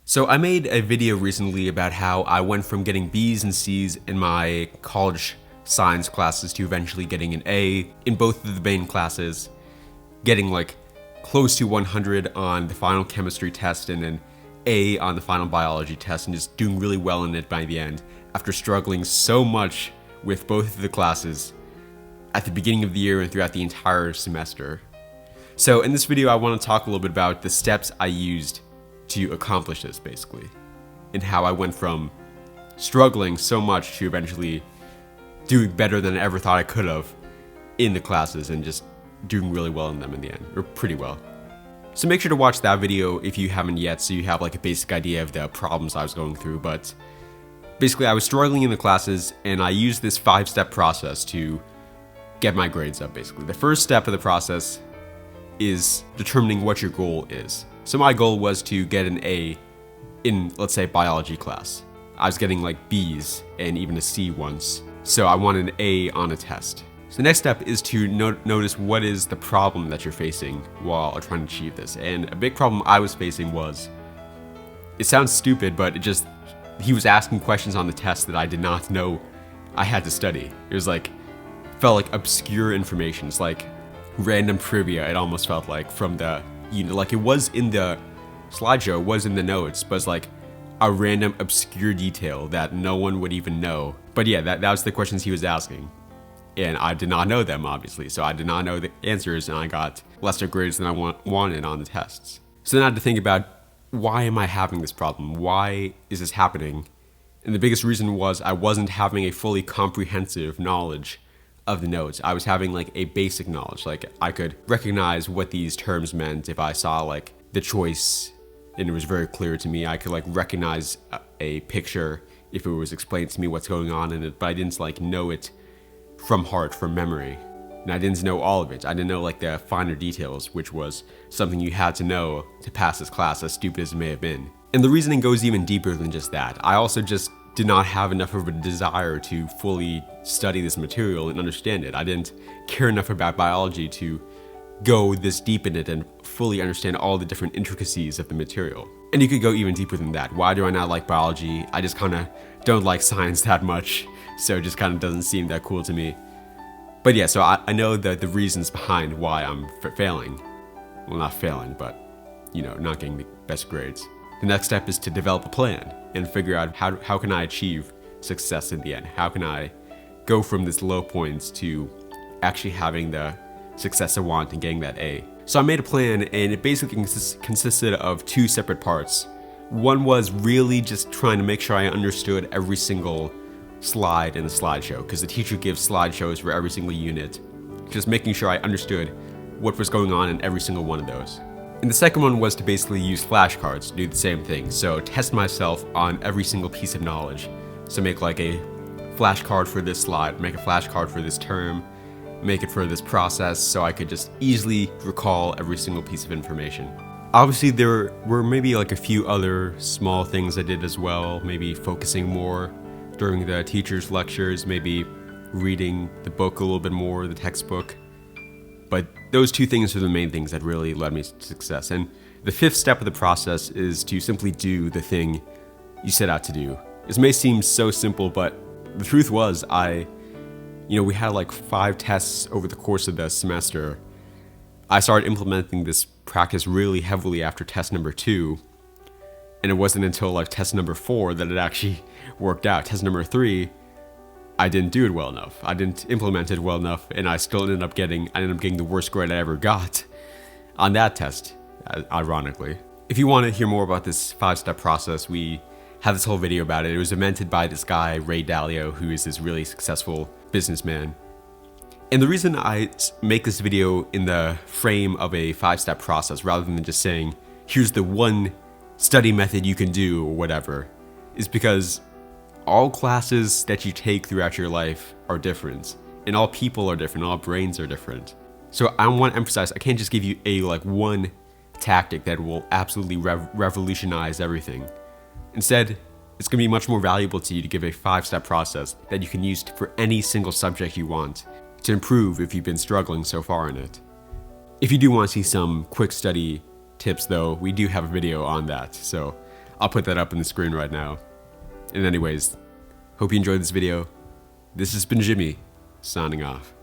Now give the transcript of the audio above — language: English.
So I made a video recently about how I went from getting B's and C's in my college science classes to eventually getting an A in both of the main classes, getting like close to 100 on the final chemistry test and an A on the final biology test, and just doing really well in it by the end after struggling so much with both of the classes at the beginning of the year and throughout the entire semester. So in this video I want to talk a little bit about the steps I used to accomplish this, basically, and how I went from struggling so much to eventually doing better than I ever thought I could have in the classes and just doing really well in them in the end, or pretty well. So make sure to watch that video if you haven't yet, so you have like a basic idea of the problems I was going through. But basically I was struggling in the classes and I used this 5-step process to get my grades up. Basically, the first step of the process is determining what your goal is. So my goal was to get an A in, let's say, biology class. I was getting like B's and even a C once, so I wanted an A on a test. So the next step is to notice what is the problem that you're facing while trying to achieve this. And a big problem I was facing was, it sounds stupid, but he was asking questions on the test that I did not know I had to study. It was like, felt like obscure information. It's like random trivia, it almost felt like, from the, like it was in the slideshow, it was in the notes, but it's like a random obscure detail that no one would even know. But yeah, that was the questions he was asking. And I did not know them, obviously, so I did not know the answers, and I got lesser grades than I wanted on the tests. So then I had to think about, why am I having this problem? Why is this happening? And the biggest reason was I wasn't having a fully comprehensive knowledge of the notes. I was having like a basic knowledge, like I could recognize what these terms meant if I saw like the choice and it was very clear to me. I could like recognize a picture if it was explained to me what's going on in it, but I didn't like know it from heart, from memory. And I didn't know all of it. I didn't know like the finer details, which was something you had to know to pass this class, as stupid as it may have been. And the reasoning goes even deeper than just that. I also just did not have enough of a desire to fully study this material and understand it. I didn't care enough about biology to go this deep in it and fully understand all the different intricacies of the material. And you could go even deeper than that. Why do I not like biology? I just kind of don't like science that much, so it just kind of doesn't seem that cool to me. But yeah, so I know the reasons behind why I'm failing. Well, not failing, but, not getting the best grades. The next step is to develop a plan and figure out how can I achieve success in the end? How can I go from this low points to actually having the success I want and getting that A? So I made a plan, and it basically consisted of 2 separate parts. One was really just trying to make sure I understood every single slide in the slideshow, because the teacher gives slideshows for every single unit. Just making sure I understood what was going on in every single one of those. And the second one was to basically use flashcards to do the same thing. So test myself on every single piece of knowledge. So make like a flashcard for this slide, make a flashcard for this term, make it for this process, so I could just easily recall every single piece of information. Obviously there were maybe like a few other small things I did as well, maybe focusing more during the teacher's lectures, maybe reading the book a little bit more, the textbook. But those 2 things are the main things that really led me to success. And the 5th step of the process is to simply do the thing you set out to do. This may seem so simple, but the truth was we had like 5 tests over the course of the semester. I started implementing this practice really heavily after test number 2. And it wasn't until like test number 4 that it actually worked out. Test number 3, I didn't do it well enough. I didn't implement it well enough, and I ended up getting the worst grade I ever got on that test, ironically. If you want to hear more about this 5-step process, we have this whole video about it. It was invented by this guy, Ray Dalio, who is this really successful businessman. And the reason I make this video in the frame of a 5-step process, rather than just saying, here's the one study method you can do or whatever, is because all classes that you take throughout your life are different, and all people are different, all brains are different. So I want to emphasize, I can't just give you a one tactic that will absolutely revolutionize everything. Instead, it's going to be much more valuable to you to give a 5-step process that you can use for any single subject you want to improve if you've been struggling so far in it. If you do want to see some quick study tips though, we do have a video on that, so I'll put that up on the screen right now. And anyways, hope you enjoyed this video. This has been Jimmy, signing off.